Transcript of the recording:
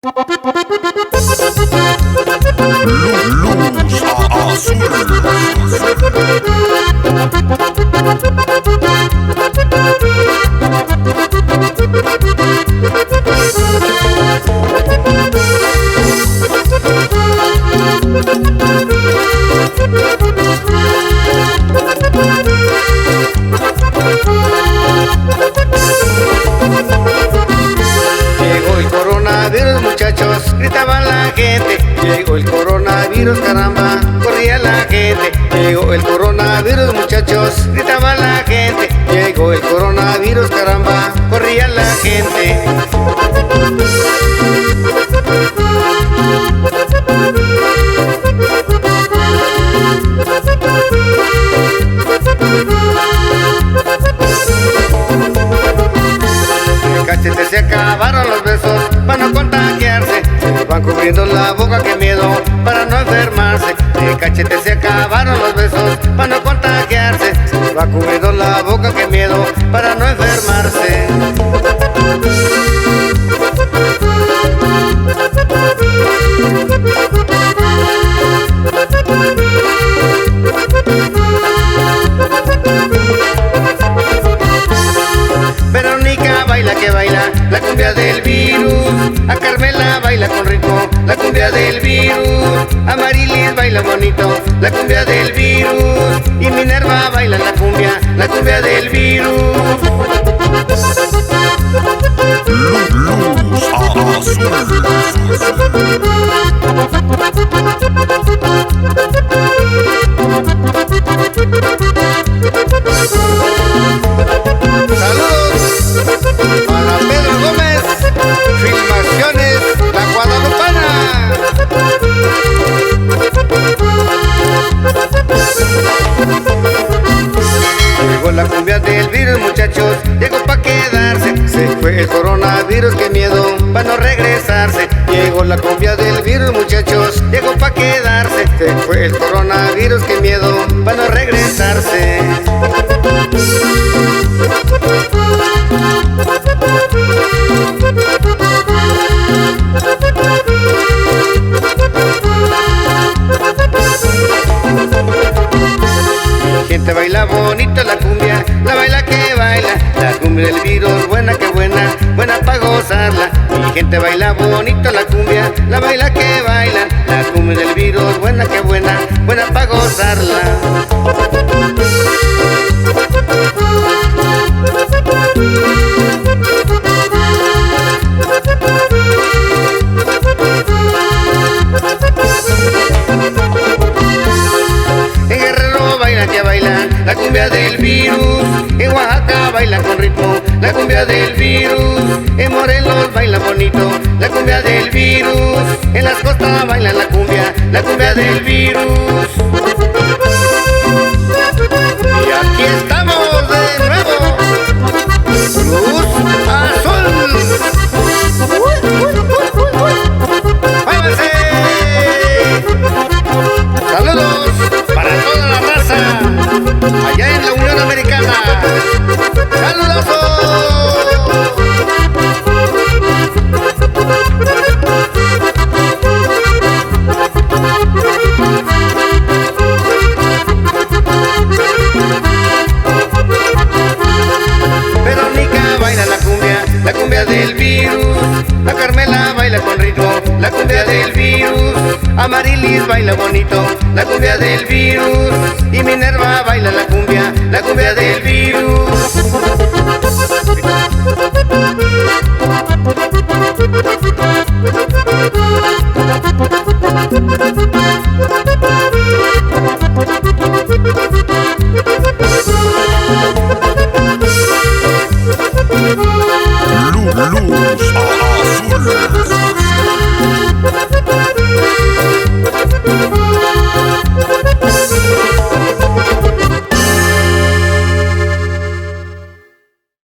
Luz Llegó el coronavirus, muchachos, gritaba la gente. Llegó el coronavirus, caramba, corría la gente. Llegó el coronavirus, muchachos, gritaba la gente. Llegó el coronavirus, caramba, corría la gente. Cachetes se acabaron los besos para no contagiarse. Se van cubriendo la boca, qué miedo para no enfermarse. De cachetes se acabaron los besos para no contagiarse. Se va cubriendo la boca, qué miedo para no enfermarse. Verónica baila que baila la cumbia del virus. A Carmela baila con ritmo la cumbia del virus. A Marilis baila bonito la cumbia del virus. Y Minerva baila la cumbia del virus. Saludos para Pedro Gómez, Filmaciones La Guadalupana. Llegó la cumbia del virus, muchachos, llegó pa' quedarse. Se fue el coronavirus, qué miedo pa' no regresarse. Llegó la cumbia del virus, muchachos, llegó pa' quedarse. Se fue el coronavirus, qué miedo pa' no regresarse. Gente baila bonito la cumbia, la baila que baila. La cumbia del virus, buena que buena, buena pa' gozarla. Mi gente baila bonito la cumbia, la baila que baila. La cumbia del virus, buena que buena, buena pa' gozarla. En Guerrero baila que baila la cumbia del virus. En Oaxaca baila con ritmo la cumbia del virus. En Morelos baila bonito la cumbia del virus. En las costas baila la cumbia del virus. Y aquí estamos de nuevo. Luz Azul. ¡Váyanse! Saludos para toda la raza allá en la Unión Americana. ¡Saludos! Verónica baila la cumbia del virus. A Carmela baila con ritmo la cumbia del virus. A Marilis baila bonito la cumbia del virus. Y Minerva baila la cumbia del virus.